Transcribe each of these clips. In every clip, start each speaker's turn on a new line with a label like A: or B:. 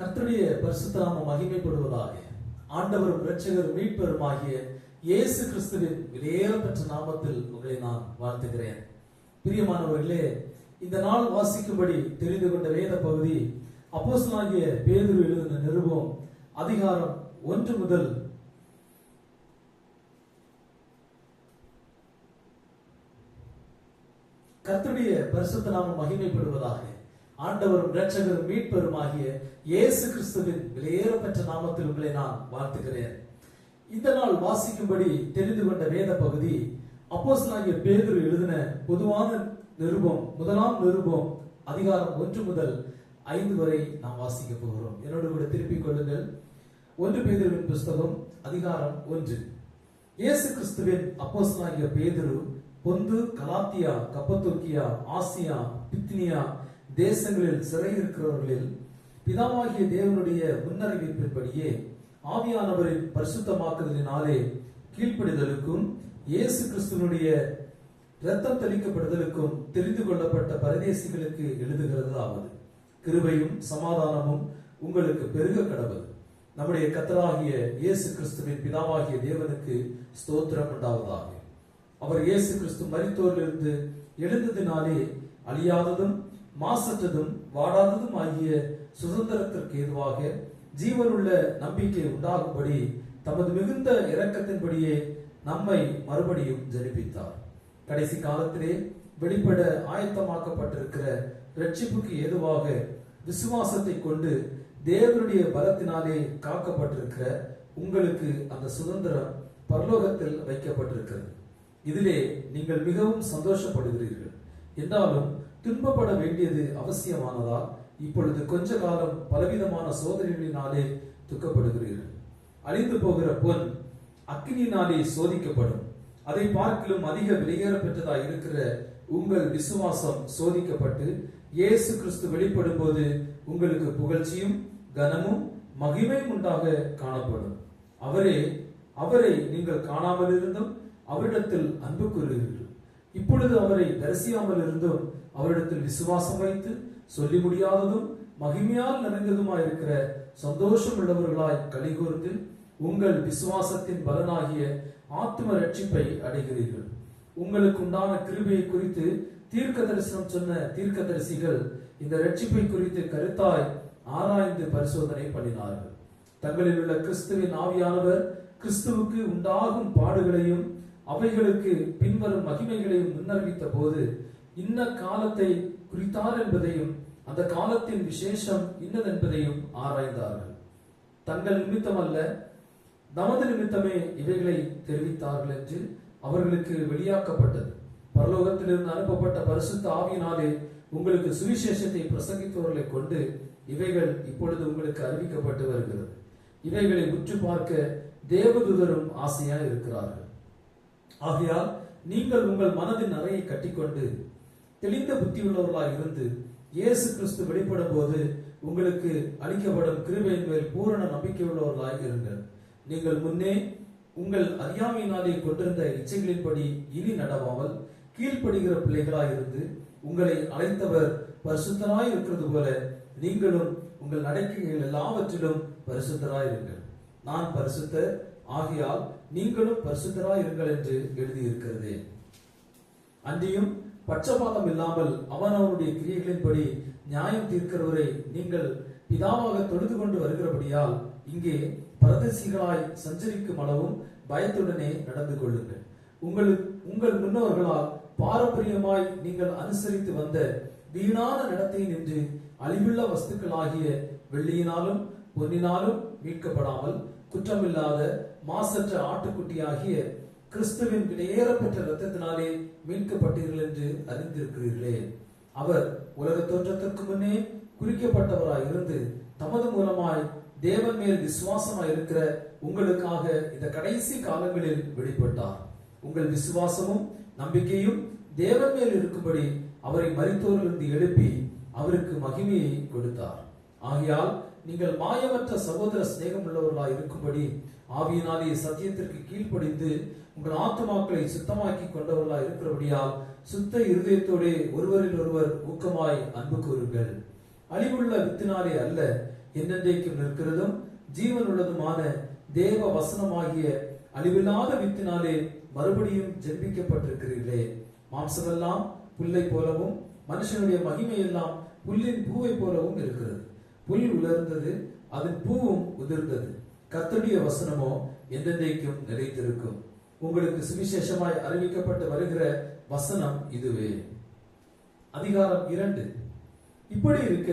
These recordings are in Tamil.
A: கர்த்தருடைய பரிசுத்த நாமம் மகிமைப்படுவதாக. ஆண்டவரும் இரட்சகரும் மீட்பரும் ஆகிய இயேசு கிறிஸ்துவின் விலையேறப்பெற்ற நாமத்தில் உங்களை நான் வாழ்த்துகிறேன். பிரியமானவர்களே, இந்த நாள் வாசிக்கும்படி தெரிந்து கொண்ட வேத பகுதி அப்போஸ்தலனாகிய பேதுரு எழுதின நிருபம் அதிகாரம் 1 முதல் கர்த்தருடைய பரிசுத்த நாமம் மகிமைப்படுவதாக. ஆண்டவரும் இரட்சகரும் மீட்பரும் ஆகிய இயேசு கிறிஸ்துவின் விலையேறப்பெற்ற நாமத்தில் உங்களை நான் வாழ்த்துகிறேன். இந்த நாள் வாசிக்கும்படி தெரிந்து கொண்ட வேத பகுதி அப்போஸ்தலனாகிய பேதுரு எழுதின பொதுவான நிருபம், முதலாம் நிருபம் அதிகாரம் 1 முதல் 5 வரை நாம் வாசிக்க போகிறோம். என்னோடு கூட திருப்பிக் கொள்ளுங்கள். 1 பேதுருவின் புஸ்தகம் அதிகாரம் 1. இயேசு கிறிஸ்துவின் அப்போஸ்தலனாகிய பேதுரு பொந்து, கலாத்தியா, கப்பத்தோக்கியா, ஆசியா, பித்தினியா தேசங்களில் சிறையிருக்கிறவர்களில் பிதாவாகிய தேவனுடைய முன்னறிவிப்பின்படியே ஆவியானவரின் பரிசுத்தமாக்குதலினாலே கீழ்ப்படிதலுக்கும் இயேசு கிறிஸ்துவனுடைய இரத்தம் தெளிக்கப்படுதலுக்கும் தெரிந்து கொள்ளப்பட்ட பரதேசிகளுக்கு எழுதுகிறதாவது, கிருபையும் சமாதானமும் உங்களுக்கு பெருக கடவுள். நம்முடைய கர்த்தராகிய இயேசு கிறிஸ்துவின் பிதாவாகிய தேவனுக்கு ஸ்தோத்திரம் உண்டாவதாக. அவர் இயேசு கிறிஸ்து மரித்தோரிலிருந்து எழுந்ததினாலே அழியாததும் மாசற்றதும் வாடாததும் ஆகிய சுதந்திரத்திற்கு ஏதுவாக ஜீவனுள்ள நம்பிக்கை உண்டாகும்படி தமது மிகுந்த இரக்கத்தின்படியே நம்மை மறுபடியும் ஜனிப்பித்தார். கடைசி காலத்திலே வெளிப்பட ஆயத்தமாக்கப்பட்டிருக்கிற ரட்சிப்புக்கு ஏதுவாக விசுவாசத்தை கொண்டு தேவனுடைய பலத்தினாலே காக்கப்பட்டிருக்கிற உங்களுக்கு அந்த சுதந்திரம் பரலோகத்தில் வைக்கப்பட்டிருக்கிறது. இதிலே நீங்கள் மிகவும் சந்தோஷப்படுகிறீர்கள். என்றாலும் துன்பப்பட வேண்டியது அவசியமானதால் இப்பொழுது கொஞ்ச காலம் பலவிதமான சோதனைகளினாலே துக்கப்படுகிறீர்கள். அழிந்து போகிற பொன் அக்கினியினாலே சோதிக்கப்படும். அதை பார்க்கிலும் அதிக விலையேற பெற்றதாய் இருக்கிற உங்கள் விசுவாசம் சோதிக்கப்பட்டு இயேசு கிறிஸ்து வெளிப்படும் போது உங்களுக்கு புகழ்ச்சியும் கனமும் மகிமையும் உண்டாக காணப்படும். அவரை நீங்கள் காணாமல் இருந்தும் அவரிடத்தில் அன்பு கூறுகிறீர்கள். இப்பொழுது அவரை தரிசியாமல் இருந்தும் அவரிடத்தில் விசுவாசம் வைத்து சொல்லி முடியாததும் மகிமையால் நிறைந்ததுமாயிருக்கிற சந்தோஷம் உள்ளவர்களாய் கலிகூர்ந்து உங்கள் விசுவாசத்தின் பலனாகிய ஆத்ம ரட்சிப்பை அடைகிறீர்கள். உங்களுக்கு உண்டான கிருபையை குறித்து தீர்க்க தரிசனம் சொன்ன தீர்க்கதரிசிகள் இந்த ரட்சிப்பை குறித்து கருத்தாய் ஆராய்ந்து பரிசோதனை பண்ணினார்கள். தங்களில் உள்ள கிறிஸ்துவின் ஆவியானவர் கிறிஸ்துவுக்கு உண்டாகும் பாடுகளையும் அவைகளுக்கு பின்வரும் மகிமைகளையும் முன்னறிவித்த போது இன்ன காலத்தை குறித்தார் என்பதையும் அந்த காலத்தின் விசேஷம் இன்னதென்பதையும் ஆராய்ந்தார்கள். தங்கள் நிமித்தம் அல்ல, நமது நிமித்தமே இவைகளை தெரிவித்தார்கள் என்று அவர்களுக்கு வெளியாக்கப்பட்டது. பரலோகத்திலிருந்து அனுப்பப்பட்ட பரிசுத்த ஆவியினாலே உங்களுக்கு சுவிசேஷத்தை பிரசங்கித்தவர்களை கொண்டு இவைகள் இப்பொழுது உங்களுக்கு அறிவிக்கப்பட்டு வருகிறது. இவைகளை உற்று பார்க்க தேவதூதரும் ஆசையாய் இருக்கிறார்கள். ஆகையால் நீங்கள் உங்கள் மனதின் அறையை கட்டிக்கொண்டு தெளிந்த புத்தியுள்ளவர்களாய் இருந்து இயேசு கிறிஸ்து வெளிப்படும் போது உங்களுக்கு அளிக்கப்படும் கிருபையின் மேல் பூரண நம்பிக்கை உள்ளவர்களாய் இருங்கள். நீங்கள் முன்னே உங்கள் அறியாமையினாலே கொண்டிருந்த இச்சைகளின்படி இனி நடவாமல் கீழ்ப்படுகிற பிள்ளைகளாய் இருந்து உங்களை அழைத்தவர் பரிசுத்தராய் இருக்கிறது போல நீங்களும் உங்கள் நடக்கைகள் எல்லாவற்றிலும் பரிசுத்தராய் இருங்கள். நான் பரிசுத்தர், ஆகையால் நீங்களும் பரிசுத்தராய் இருங்கள் என்று எழுதியிருக்கிறதே. அன்றியும் பட்சபாதம் இல்லாமல் அவனுடைய கிரியைகளின்படி நியாயம் தீர்க்கிறவரை நீங்கள் பிதாவாக தொழுது கொண்டு வருகிறபடியால் இங்கே பரதேசிகளாய் சஞ்சரிக்கும் அளவும் பயத்துடனே நடந்து கொள்ளுங்கள். உங்கள் முன்னோர்களால் பாரம்பரியமாய் நீங்கள் அனுசரித்து வந்த வீணான நடத்தை நின்று அழிவுள்ள வஸ்துக்களாகிய வெள்ளியினாலும் பொன்னினாலும் மீட்கப்படாமல் குற்றமில்லாத மாசற்ற ஆட்டுக்குட்டியாகிய கிறிஸ்துவின் விலையேறப்பெற்ற இரத்தத்தினாலே மீட்கப்பட்டீர்கள் என்று அறிந்திருக்கிறீர்களே. அவர் உலக தோற்றத்திற்கு முன்னே குறிக்கப்பட்டவராய் இருந்து தமது மூலமாய் தேவன் மேல் விசுவாசமாய் இருக்கிற உங்களுக்காக இந்த கடைசி காலங்களில் வெளிப்பட்டார். உங்கள் விசுவாசமும் நம்பிக்கையும் தேவன் மேல் இருக்கும்படி அவரை மரித்தோரிலிருந்து எழுப்பி அவருக்கு மகிமையை கொடுத்தார். ஆகையால் நீங்கள் மாயமற்ற சகோதர சிநேகம் உள்ளவர்களாய் இருக்கும்படி ஆவியினாலே சத்தியத்திற்கு கீழ்ப்படிந்து உங்கள் ஆத்துமாக்களை சுத்தமாக்கி கொண்டவர்களாய் இருக்கிறபடியால் சுத்த இருதயத்தோடு ஒருவரில் ஒருவர் ஊக்கமாய் அன்பு கூறுங்கள். அழிவுள்ள வித்தினாலே அல்ல, என்னென்றைக்கும் நிற்கிறதும் ஜீவன் உள்ளதுமான தேவ வசனமாகிய அழிவில்லாத வித்தினாலே மறுபடியும் ஜென்மிக்கப்பட்டிருக்கிறீர்களே. மாம்சமெல்லாம் புல்லை போலவும் மனுஷனுடைய மகிமை எல்லாம் புல்லின் பூவை போலவும் இருக்கிறது. புல் உலர்ந்தது, அதன் பூவும் உதிர்ந்தது. கர்த்தருடைய வசனமோ என்றென்றைக்கும் நிலைத்திருக்கும். உங்களுக்கு சுவிசேஷமாய் அறிவிக்கப்பட்டு வருகிற வசனம் இதுவே. அதிகாரம் 2. இப்படி இருக்க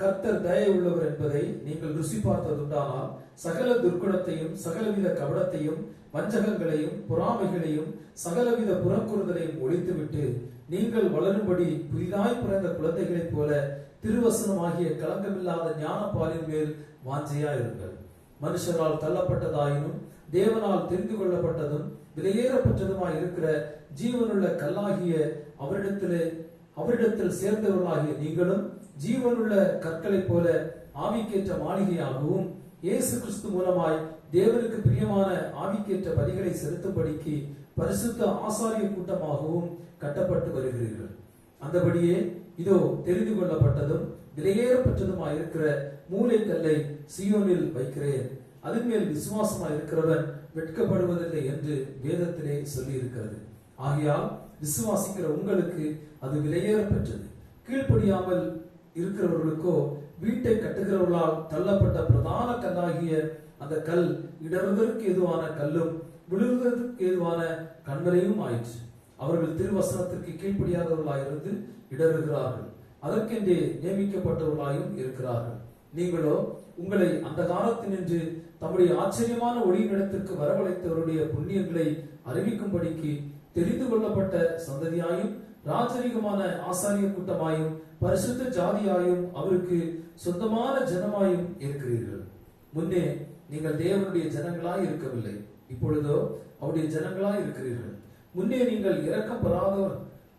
A: கர்த்தர் தயை உள்ளவர் என்பதை நீங்கள் ருசி பார்த்ததுண்டானால் சகல துர்க்குணத்தையும் சகலவித கபடத்தையும் வஞ்சகங்களையும் பொறாமைகளையும் சகலவித புறக்கூறுதலையும் ஒழித்துவிட்டு நீங்கள் வளரும்படி புதிதாய் பிறந்த குழந்தைகளைப் போல திருவசனமாகிய களங்கமில்லாத ஞானப்பாலின் மேல் வாஞ்சையாயிருங்கள். மனுஷரால் தள்ளப்பட்டதாயினும் தேவனால் தெரிந்து கொள்ளப்பட்டதும் விலையேறப்பட்டதுமாய் இருக்கிற ஜீவனுள்ள கல்லாகிய அவரிடத்தில் சேர்ந்தவர்களாகிய நீங்களும் ஜீவனுள்ள கற்களைப் போல ஆவிக்கேற்ற மாளிகையாகவும் இயேசு கிறிஸ்து மூலமாய் தேவனுக்கு பிரியமான ஆவிக்கேற்ற பலிகளை செலுத்தும்படிக்கு பரிசுத்த ஆசாரிய கூட்டமாகவும் கட்டப்பட்டு வருகிறீர்கள். அந்தபடியே இதோ தெரிந்து கொள்ளப்பட்டதும் விலையேறப்பட்டதுமாய் இருக்கிற மூலைக்கல்லை சீயோனில் வைக்கிறேன், அதன் மேல் விசுவாசமாய் இருக்கிறவன் வெட்கப்படுவதில்லை என்று வேதத்திலே சொல்லி இருக்கிறது. ஆகையால் விசுவாசிக்கிற உங்களுக்கு அது விலையேறப்பெற்றது. கீழ்ப்படியாமல் இருக்கிறவர்களுக்கோ வீட்டை கட்டுகிறவர்களால் தள்ளப்பட்ட பிரதான கல்லாகிய அந்த கல் இடறுவதற்கு ஏதுவான கல்லும் விழுவதற்கு ஏதுவான கண்மலையும் ஆயிற்று. அவர்கள் திருவசனத்திற்கு கீழ்ப்படியாதவர்களாயிருந்து இடறுகிறார்கள், அதற்கென்றே நியமிக்கப்பட்டவர்களாயும் இருக்கிறார்கள். நீங்களோ உங்களை அந்த காலத்தினின்று தம்முடைய ஆச்சரியமான ஒளியினிடத்திற்கு வரவழைத்தவருடைய புண்ணியங்களை அறிவிக்கும்படிக்கு தெரிந்து கொள்ளப்பட்ட சந்ததியாயும் ராஜரிகமான ஆசாரிய கூட்டமாயும் பரிசுத்த ஜாதியாயும் அவருக்கு சொந்தமான ஜனமாயும் இருக்கிறீர்கள். முன்னே நீங்கள் தேவனுடைய ஜனங்களாய் இருக்கவில்லை, இப்பொழுதோ அவருடைய ஜனங்களாய் இருக்கிறீர்கள். முன்னே நீங்கள் இரக்கம்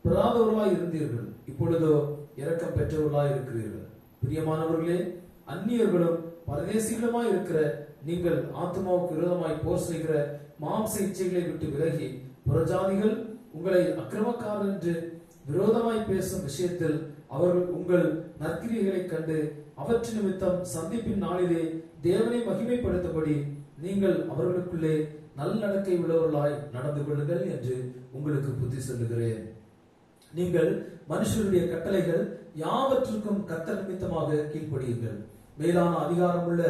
A: பெறாதவர்களாய் இருந்தீர்கள், இப்பொழுதோ இரக்கம் பெற்றவர்களாய் இருக்கிறீர்கள். பிரியமானவர்களே, அந்நியர்களும் பரதேசிகளுமாய் இருக்கிற நீங்கள் ஆத்மாவுக்கு விரோதமாய் போர் செய்கிற மாம்ச இச்சைகளை விட்டு விலகி புறஜாதிகள் உங்களை அக்கிரமக்காரர் என்று விரோதமாய் பேசும் விஷயத்தில் அவர்கள் உங்கள் நற்கிரியைகளை கண்டு அவற்று நிமித்தம் சந்திப்பின் நாளிலே தேவனை மகிமைப்படுத்தபடி நீங்கள் அவர்களுக்குள்ளே நல்லடக்கை உள்ளவர்களாய் நடந்து கொள்ளுங்கள் என்று உங்களுக்கு புத்தி சொல்லுகிறேன். நீங்கள் மனுஷருடைய கட்டளைகள் யாவற்றுக்கும் கர்த்தர் நிமித்தமாக கீழ்ப்படியுங்கள். மேலான அதிகாரம் உள்ள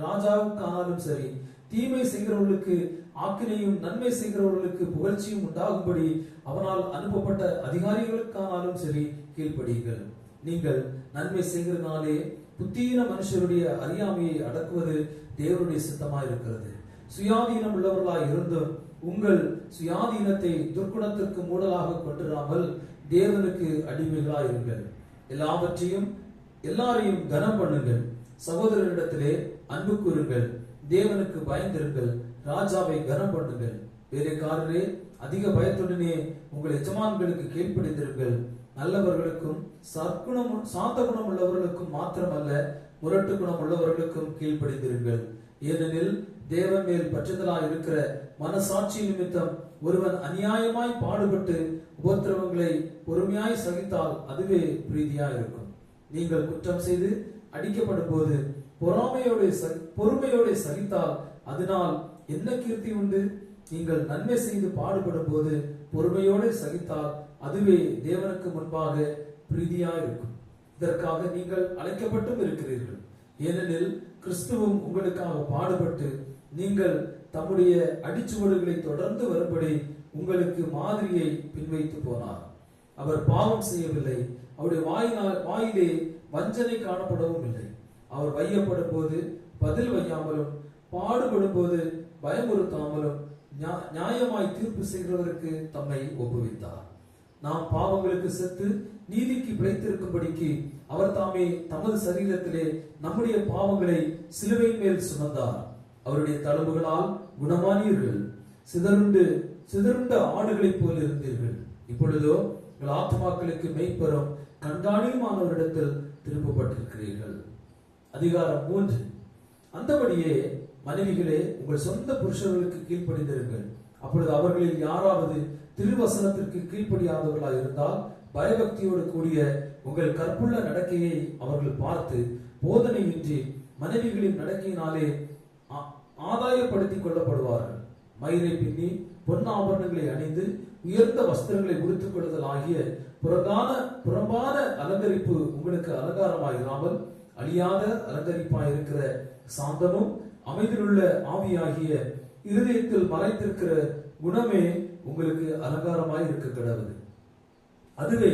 A: ராஜாவுக்கானாலும் சரி, தீமை செய்கிறவர்களுக்கு ஆக்கினையும் நன்மை செய்கிறவர்களுக்கு புகழ்ச்சியும் உண்டாகும்படி அவனால் அனுப்பப்பட்ட அதிகாரிகளுக்கானாலும் சரி கீழ்ப்படியுங்கள். நீங்கள் நன்மை செய்கிறதுனாலே புத்தீன மனுஷருடைய அறியாமையை அடக்குவது தேவனுடைய சித்தமாயிருக்கிறது. சுயாதீனம் உள்ளவர்களாய் இருந்தும் உங்கள் சுயாதீனத்தை துர்க்குணத்திற்கு மூடலாக கொண்டிராமல் தேவனுக்கு அடிமைகளாயிருங்கள். எல்லாரையும் கனம் பண்ணுங்கள், சகோதரரிடத்திலே அன்பு கூறுங்கள், தேவனுக்கு பயந்திருங்கள், ராஜாவை கனம் பண்ணுங்கள். வேலைக்காரரே, அதிக பயத்துடனே உங்கள் எஜமான்களுக்கு கீழ்ப்படிந்திருங்கள். நல்லவர்களுக்கும் சாந்த குணம் உள்ளவர்களுக்கும் மாத்திரமல்ல, முரட்டு குணம் உள்ளவர்களுக்கும் கீழ்ப்படிந்திருங்கள். ஏனெனில் தேவன் மேல் பற்றுதலாய் இருக்கிற மனசாட்சி நிமித்தம் ஒருவன் அநியாயமாய் பாடுபட்டு உபத்திரவங்களை பொறுமையாய் சகித்தால் அதுவே பிரீதியாய் இருக்கும். நீங்கள் குற்றம் செய்து அடிக்கப்படும் போது பொறுமையோடு சகித்தால் அதனால் என்ன கீர்த்தி உண்டு? நீங்கள் நன்மை செய்து பாடுபடும் போது பொறுமையோடு சகித்தால் அதுவே தேவனுக்கு முன்பாக பிரீதியாய் இருக்கும். இதற்காக நீங்கள் அழைக்கப்பட்டும் இருக்கிறீர்கள். ஏனெனில் கிறிஸ்துவும் உங்களுக்காக பாடுபட்டு நீங்கள் தம்முடைய அடிச்சுவடுகளை தொடர்ந்து வரும்படி உங்களுக்கு மாதிரியை பின்வைத்து போனார். அவர் பாவம் செய்யவில்லை, அவருடைய வாயிலே வஞ்சனை காணப்படவும் இல்லை. அவர் வையப்படும் போது பதில் வையாமலும் பாடுபடும் போது பயமுறுத்தாமலும் நியாயமாய் தீர்ப்பு செய்கிறவருக்கு தம்மை ஒப்புவித்தார். நாம் பாவங்களுக்கு செத்து நீதிக்கு பிழைத்திருக்கும்படிக்கு அவர் தாமே தமது சரீரத்திலே நம்முடைய பாவங்களை சிலுவையின் மேல் சுமந்தார். அவருடைய தழும்புகளால் குணமானீர்கள். சிதறுண்ட ஆடுகளைப் போல இருந்தீர்கள். இப்பொழுதோ உங்கள் ஆத்மாக்களுக்கு மெய்ப்பெறும் கண்காணியுமானவரிடத்தில் திருப்பப்பட்டிருக்கிறீர்கள். அதிகாரம் 3. அந்தபடியே மனைவிகளே, உங்கள் சொந்த புருஷர்களுக்கு கீழ்ப்படிந்திருங்கள். அப்பொழுது அவர்களில் யாராவது திருவசனத்திற்கு கீழ்ப்படியாதவர்களாய் இருந்தால் பயபக்தியோடு கூடிய உங்கள் கற்புள்ள நடக்கையை அவர்கள் பார்த்து போதனையின்றி மனைவிகளின் நடக்கையினாலே ஆதாயப்படுத்திக் கொள்ளப்படுவார்கள். மயிரை பின்னி பொன்னாபரணங்களை அணிந்து உயர்ந்த வஸ்திரங்களை உடுத்துக் கொள்ளுதல் ஆகிய புறம்பான அலங்கரிப்பு உங்களுக்கு அலங்காரமாயிராமல் அழியாத அலங்கரிப்பாயிருக்கிற சாந்தமும் அமைதியுள்ள ஆவியாகிய இருதயத்தில் மறைத்திருக்கிற குணமே உங்களுக்கு அலங்காரமாய் இருக்க கிடவது. அதுவே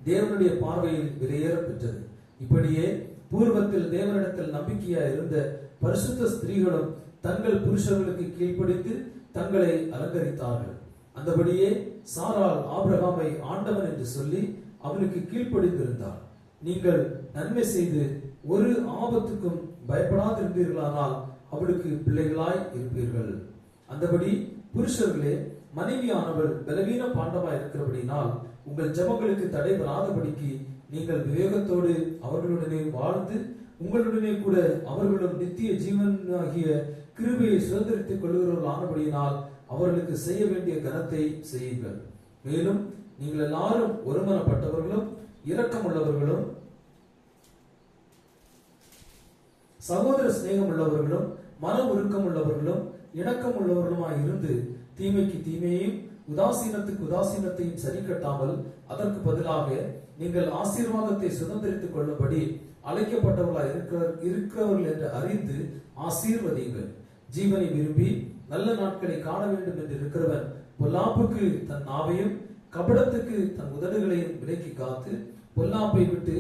A: தேவனுடைய பார்வையில் விலையேற பெற்றது. இப்படியே பூர்வத்தில் தேவனிடத்தில் நம்பிக்கையாய் இருந்த பரிசுத்த ஸ்திரீகளும் தங்கள் புருஷர்களுக்கு கீழ்ப்படித்து தங்களை அலங்கரித்தார்கள். அந்தபடியே சாராள் ஆபிரகாமை ஆண்டவன் என்று சொல்லி அவனுக்கு கீழ்ப்படிந்திருந்தார். நீங்கள் நன்மை செய்து ஒரு ஆபத்துக்கும் பயப்படாதிருந்தீர்களானால் அவளுக்கு பிள்ளைகளாய் இருப்பீர்கள். அந்தபடி புருஷர்களே, மனைவியானவள் பலவீன பாண்டமாய் இருக்கிறபடினால் உங்கள் ஜெபங்களுக்கு தடை வராதபடிக்கு நீங்கள் விவேகத்தோடு அவர்களுடனே வாழ்ந்து உங்களுடனே கூட அவர்களும் நித்திய ஜீவனாகிய கிருபையை சுதந்திரித்துக் கொள்கிறவர்கள் ஆனபடியினால் அவர்களுக்கு செய்ய வேண்டிய கனத்தை செய்யுங்கள். மேலும் நீங்கள் எல்லாரும் ஒருமனப்பட்டவர்களும் இரக்கம் உள்ளவர்களும் சகோதர சிநேகம் உள்ளவர்களும் மன உருக்கம் உள்ளவர்களும் இணக்கம் உள்ளவர்களுமாய் இருந்து தீமைக்கு தீமையையும் உதாசீனத்துக்கு உதாசீனத்தையும் சரி கட்டாமல் அதற்கு பதிலாக நீங்கள் ஆசீர்வாதத்தை சுதந்திரித்துக் கொள்ளும்படி அழைக்கப்பட்டவர்களாய் இருக்கிறவர்கள் என்று அறிந்து ஆசீர்வதியுங்கள். ஜீவனை விரும்பி நல்ல நாட்களை காண வேண்டும் என்று இருக்கிறவன் பொல்லாப்புக்கு தன் நாவையும் கபடத்துக்கு தன் உதடுகளையும் விலக்கி காத்து பொல்லாப்பை விட்டு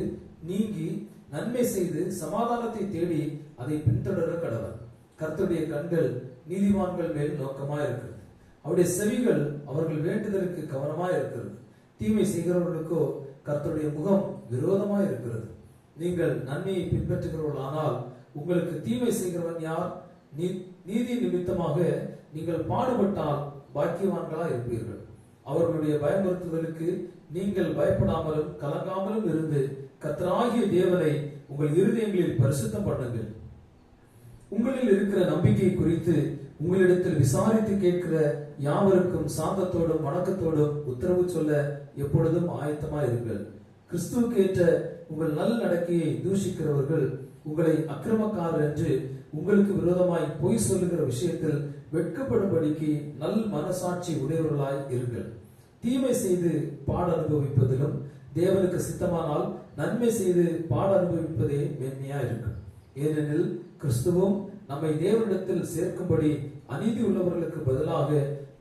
A: நீங்கி நன்மை செய்து சமாதானத்தை தேடி அதை பின்தொடர கடவன். கர்த்தருடைய கண்கள் நீதிமான்கள் மேல் நோக்கமாய் இருக்கிறது, அவருடைய செவிகள் அவர்கள் வேண்டுதலுக்கு கவனமாய் இருக்கிறது. தீமை செய்கிறவர்களுக்கோ கர்த்தருடைய முகம் விரோதமாய் இருக்கிறது. நீங்கள் நன்மையை பின்பற்றுகிறவர்களானால் உங்களுக்கு தீமை செய்கிறவன் யார்? நீதி நிமித்தமாக நீங்கள் பாடுபட்டால் பாக்கியவான்களா இருப்பீர்கள். அவர்களுடைய பயமுறுத்துதலுக்கு நீங்கள் பயப்படாமலும் கலங்காமலும் இருந்து கர்த்தராகிய தேவனை உங்கள் இருதயங்களில் பரிசுத்தம் பண்ணுங்கள். உங்களில் இருக்கிற நம்பிக்கை குறித்து உங்களிடத்தில் விசாரித்து கேட்கிற யாவருக்கும் சாந்தத்தோடும் வணக்கத்தோடும் உத்தரவு சொல்ல எப்பொழுதும் ஆயத்தமாய் இருங்கள். கிறிஸ்துவுக்கு ஏற்ற உங்கள் நல் நடக்கையை தூஷிக்கிறவர்கள் உங்களை அக்கிரமக்காரர் என்று உங்களுக்கு விரோதமாய் பொய் சொல்லுகிற விஷயத்தில் வெட்கப்படும்படிக்கு நல் மனசாட்சி உடையவர்களாய் இருங்கள். தீமை செய்து பாட அனுபவிப்பதிலும் தேவனுக்கு சித்தமானால் நன்மை செய்து பாட அனுபவிப்பதே மேன்மையா இருக்கும். ஏனெனில் கிறிஸ்துவும் நம்மை தேவனிடத்தில் சேர்க்கும்படி அநீதி உள்ளவர்களுக்கு பதிலாக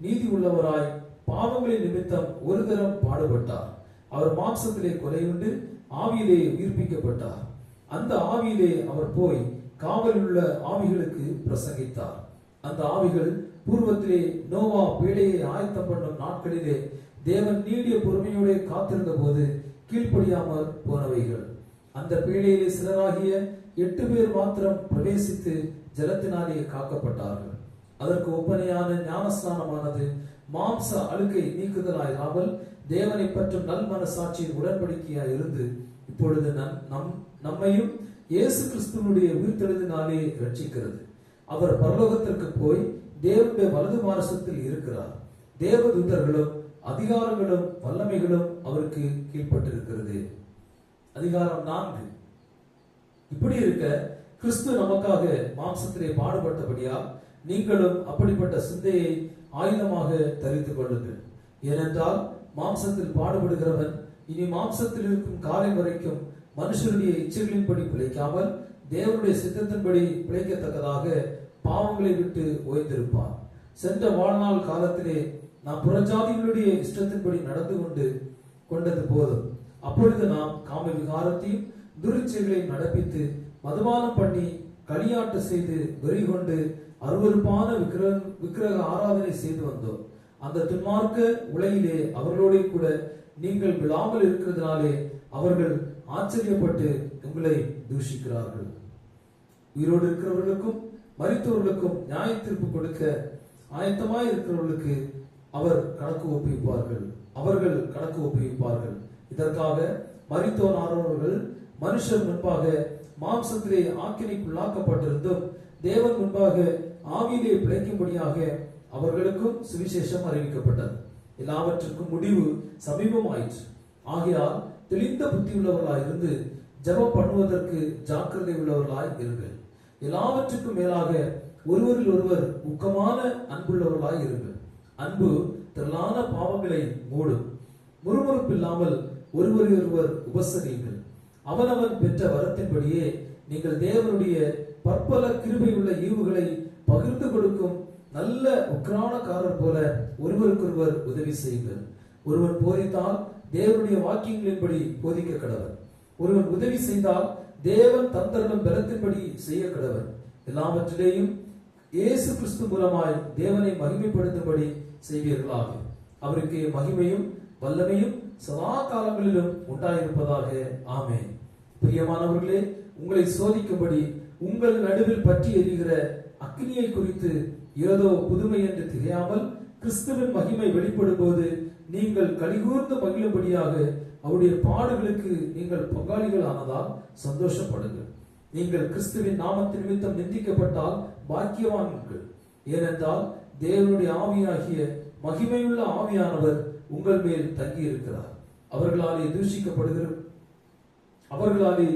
A: நீதி உள்ளவராய் பாவங்களின் நிமித்தம் ஒரு தரம் பாடுபட்டார். அவர் மாம்சத்திலே கொலையுண்டு ஆவியிலே உயிர்ப்பிக்கப்பட்டார். அந்த ஆவியிலே அவர் போய் காவலில் உள்ள ஆவிகளுக்கு பிரசங்கித்தார். அந்த ஆவிகள் பூர்வத்திலே நோவா பேழையை ஆயத்தம் பண்ணும் நாட்களிலே தேவன் நீடிய பொறுமையோடு காத்திருந்த போது கீழ்ப்படியாமல் போனவைகள். அந்த பேழையிலே சிலராகிய 8 பேர் மாத்திரம் பிரவேசித்து ஜலத்தினாலே காக்கப்பட்டார்கள். அதற்கு ஒப்பனையான ஞானஸ்நானமானது மாம்ச அழுக்கை நீக்குதலாயிராமல் தேவனை பற்றும் நல் மனசாட்சியின் உடன்படிக்கையாய் இருந்து இப்பொழுது நம்மையும் இயேசு கிறிஸ்துவனுடைய உயிர்த்தெழுதினாலே ரட்சிக்கிறது. அவர் பரலோகத்திற்கு போய் தேவனுடைய வலது மாரசத்தில் இருக்கிறார். தேவதூதர்களும் அதிகாரங்களும் வல்லமைகளும் அவருக்கு கீழ்பட்டிருக்கிறது. அதிகாரம் 4. இப்படி இருக்க கிறிஸ்து நமக்காக மாம்சத்திலே பாடுபட்டபடியால் நீங்களும் அப்படிப்பட்ட சிந்தையை ஆயுதமாக தரித்துக் கொள்ளுங்கள். ஏனென்றால் மாம்சத்தில் பாடுபடுகிறவன் இனி மாம்சத்தில் இருக்கும் காலை வரைக்கும் மனுஷருடைய இச்சைகளின்படி பிழைக்காமல் தேவனுடைய சித்தத்தின்படி பிழைக்கத்தக்கதாக பாவங்களை விட்டு ஓய்ந்திருப்பான். சென்ற வாழ்நாள் காலத்திலே நாம் புறஜாதிகளுடைய இஷ்டத்தின்படி நடந்து கொண்டது போதும். அப்பொழுது நாம் காம விகாரத்தையும் துரிச்சைகளையும் நடப்பித்து மதுபானம் பண்ணி களியாட்டு செய்து வெறி கொண்டு அருவருப்பான விக்கிரக ஆராதனை செய்து வந்தோம். அந்த துன்மார்க்க உலகிலே அவர்களோட கூட நீங்கள் விழாமல் இருக்கிறதுனாலே அவர்கள் ஆச்சரியப்பட்டு உங்களை தூஷிக்கிறார்கள். உயிரோடு இருக்கிறவர்களுக்கும் மரித்தவர்களுக்கும் நியாய தீர்ப்பு கொடுக்க ஆயத்தமாய் இருக்கிறவர்களுக்கு அவர்கள் கணக்கு ஒப்புவிப்பார்கள். இதற்காக மரித்தோரானவர்கள் மனுஷர் முன்பாக மாம்சத்திலே ஆக்கினைக்குள்ளாக்கப்பட்டிருந்தும் தேவன் முன்பாக ஆவியிலே பிழைக்கும்படியாக அவர்களுக்கும் சுவிசேஷம் அறிவிக்கப்பட்டது. எல்லாவற்றுக்கும் முடிவு சமீபமாயிற்று. ஆகையால் தெளிந்த புத்தி உள்ளவர்களாய் இருந்து ஜெபம் பண்ணுவதற்கு ஜாக்கிரதை உள்ளவர்களாய் இருங்கள். எல்லாவற்றுக்கும் மேலாக ஒருவரில் ஒருவர் ஊக்கமான அன்புள்ளவர்களாய் இருங்கள். அன்பு திரளான பாவங்களை மூடும். முறுமுறுப்பில்லாமல் ஒருவரையொருவர் உபசரியுங்கள். அவனவன் பெற்ற வரத்தின்படியே நீங்கள் தேவனுடைய பற்பல கிருபை உள்ள ஈவுகளை பகிர்ந்து கொடுக்கும் நல்ல உக்ரானக்காரர் போல ஒருவருக்கொருவர் உதவி செய்யுங்கள். ஒருவன் போதித்தால் தேவனுடைய வாக்கியங்களின்படி போதிக்க கடவர். ஒருவன் உதவி செய்தால் தேவன் தந்தருளும் பலத்தின்படி செய்ய கடவர். எல்லாவற்றிலேயும் இயேசு கிறிஸ்து மூலமாய் தேவனை மகிமைப்படுத்தும்படி செய்வீர்களாக. அவருக்கு மகிமையும் வல்லமையும் சதா காலங்களிலும் உண்டாயிருப்பதாக. ஆமென். பிரியமானவர்களே, உங்களை சோதிக்கும்படி உங்கள் நடுவில் பற்றி எரிகிற அக்கினியை குறித்து ஏதோ புதுமை என்று தெரியாமல் கிறிஸ்துவின் மகிமை வெளிப்படும் போது நீங்கள் கலிகூர்ந்து மகிழும்படியாக அவருடைய பாடுகளுக்கு நீங்கள் பங்காளிகள் ஆனதால் சந்தோஷப்படுங்கள். நீங்கள் கிறிஸ்துவின் நாமத்தின் நிமித்தம் நிந்திக்கப்பட்டால் பாக்கியவான்கள். ஏனென்றால் தேவனுடைய ஆவியாகிய மகிமையுள்ள ஆவியானவர் உங்கள் மேல் தங்கி இருக்கிறார். அவர்களாலே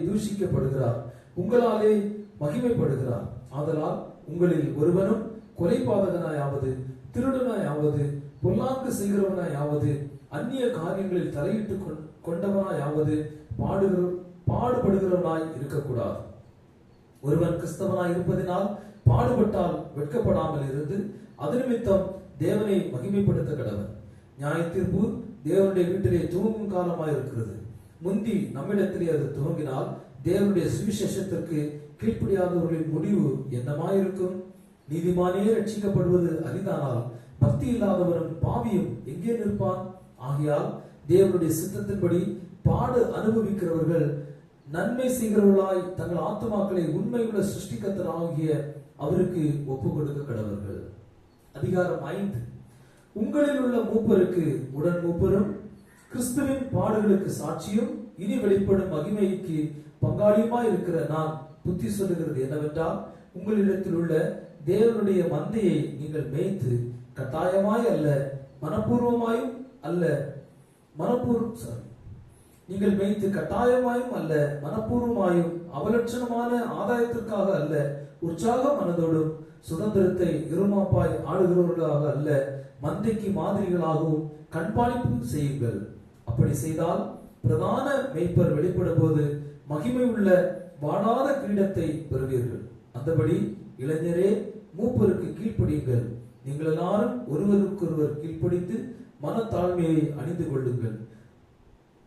A: தூஷிக்கப்படுகிறார், உங்களாலே மகிமைப்படுகிறார். ஆதலால் உங்களில் ஒருவனும் கொலைபாதகனாயாவது, திருடனாயாவது, பொல்லாங்கு செய்கிறவனாயாவது, அந்நிய காரியங்களில் தலையிட்டு கொண்டவனாயாவது பாடுபடுகிறவனாய் இருக்கக்கூடாது. ஒருவன் கிறிஸ்தவனாய் இருப்பதினால் பாடுபட்டால் வெட்கப்படாமல் இருந்து அது நிமித்தம் தேவனை மகிமைப்படுத்த கடவன். நியாய தீர்ப்பு தேவனுடைய வீட்டிலே துவங்கும் காலமாய் இருக்கிறது. முந்தி நம்மிடத்திலே அது துவங்கினால் தேவனுடைய சுவிசேஷத்திற்கு கீழ்ப்படியாதவர்களின் முடிவு என்னமாயிருக்கும்? நீதிமானே ரட்சிக்கப்படுவது அரிதானால் பக்தி இல்லாதவரும் பாவியும் எங்கே நிற்பான்? ஆகையால் தேவனுடைய சித்தத்தின்படி பாடு அனுபவிக்கிறவர்கள் நன்மை செய்கிறவர்களாய் தங்கள் ஆத்துமாக்களை உண்மையுள்ள சிருஷ்டிகர்த்தராகிய அவருக்கு ஒப்பு கொடுக்க கடவர்கள். அதிகாரம் 5. உங்களில் உள்ள மூப்பருக்கு உடன் மூப்பரும் கிறிஸ்துவின் பாடுகளுக்கு சாட்சியும் இனி வெளிப்படும் மகிமைக்கு பங்காளியுமாய் இருக்கிற நான் புத்தி சொல்லுகிறது என்னவென்றால், உங்களிடத்தில் உள்ள தேவனுடைய மந்தையை நீங்கள் மேய்த்து கட்டாயமாய் அல்ல மனப்பூர்வமாயும் அல்ல நீங்கள் மேய்த்து கட்டாயமாயும் அல்ல மனப்பூர்வமாயும் அவலட்சணமான ஆதாயத்திற்காக அல்ல உற்சாக மனதோடும் சுதந்திரத்தை இருமாப்பாய் ஆளுகிறவர்களாக அல்ல மந்தைக்கு மாதிரிகளாகவும் கண்காணிப்பு செய்யுங்கள். அப்படி செய்தால் பிரதான மேய்ப்பர் வெளிப்படும் போது மகிமை உள்ள வாடாத கிரீடத்தை பெறுவீர்கள். அந்தபடி இளைஞரே, மூப்பருக்கு கீழ்ப்படியுங்கள். நீங்கள் எல்லாரும் ஒருவருக்கொருவர் கீழ்ப்படித்து மனத்தாழ்மையை அணிந்து கொள்ளுங்கள்.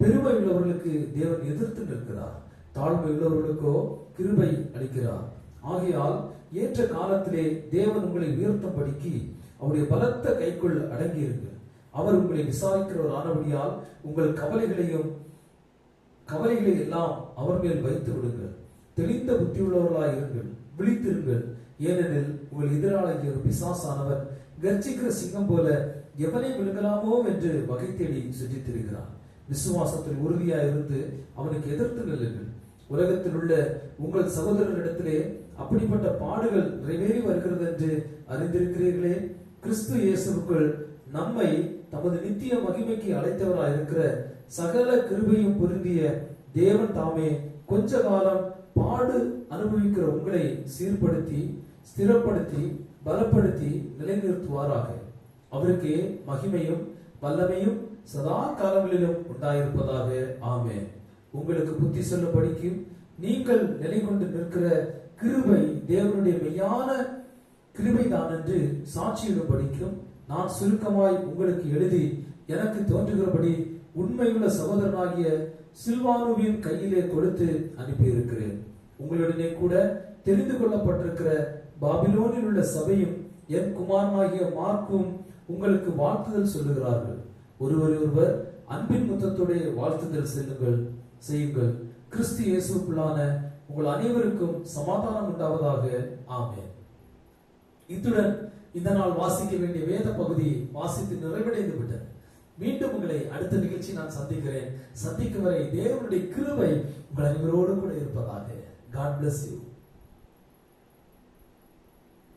A: பெருமை உள்ளவர்களுக்கு தேவன் எதிர்த்து நிற்கிறார், தாழ்மை உள்ளவர்களுக்கோ கிருபை அளிக்கிறார். ஆகையால் ஏற்ற காலத்திலே தேவன் உங்களை உயர்த்தும்படிக்கு அவருடைய பலத்த கைக்குள் அடங்கியிருங்கள். அவர் உங்களை விசாரிக்கிறவர் ஆனபடியால் உங்கள் கவலைகளை எல்லாம் அவர் மேல் வைத்து விடுங்கள். தெளிந்த புத்தியுள்ளவர்களாய் இருங்கள், விழித்திருங்கள். ஏனெனில் உங்கள் எதிராளிய ஒரு பிசாசானவர் கர்ஜிக்கிற சிங்கம் போல எவனை விழுங்கலாமோ என்று வகை தேடி சுற்றித் திரிகிறார். விசுவாசத்தில் உறுதியாய் இருந்து அவனுக்கு எதிர்த்து நில்லுங்கள். உலகத்தில் உள்ள உங்கள் சகோதரரிடத்திலே அப்படிப்பட்ட பாடுகள் நிறைவேறி வருகிறது என்று அறிந்திருக்கிறீர்களே. கிறிஸ்து இயேசுவுக்குள் நம்மை தமது நித்திய மகிமைக்கு அழைத்தவராய் இருக்கிற சகல கிருபையும் பொருந்திய தேவன் தாமே கொஞ்ச காலம் பாடு அனுபவிக்கிற உங்களை சீர்படுத்தி ஸ்திரப்படுத்தி பலப்படுத்தி நிலைநிறுத்துவாராக. அவருக்கே மகிமையும் வல்லமையும் சதா காலங்களிலும் உண்டாயிருப்பதாக. ஆமென். உங்களுக்கு புத்தி சொல்லும்படிக்கும் நீங்கள் நிலை கொண்டு நிற்கிற கிருபை தேவனுடைய மெய்யான கிருபைதான் என்று சாட்சியிடும்படிக்கும் நான் சுருக்கமாய் உங்களுக்கு எழுதி எனக்கு தோன்றுகிறபடி உண்மையுள்ள சகோதரனாகிய சில்வானுவின் கையிலே கொடுத்து அனுப்பியிருக்கிறேன். உங்களுடனே கூட தெரிந்து கொள்ளப்பட்டிருக்கிற பாபிலோனில் உள்ள சபையும் என் குமாரனாகிய மார்க்கும் உங்களுக்கு வாழ்த்துதல் சொல்லுகிறார்கள். ஒருவர் அன்பின் முத்தத்துடைய வாழ்த்துதல் செய்யுங்கள். கிறிஸ்து இயேசுக்குள்ளான உங்கள் அனைவருக்கும் சமாதானம் உண்டாவதாக. ஆமென். இத்துடன் இந்த நாள் வாசிக்க வேண்டிய வேத பகுதி வாசித்து நிறைவடைந்து விட்டது. மீண்டும் உங்களை அடுத்த நிகழ்ச்சி நான் சந்திக்கிறேன். சந்திக்கும் வரை தேவனுடைய கிருபை உங்கள் அனைவரோடு கூட இருப்பதாக. God bless you.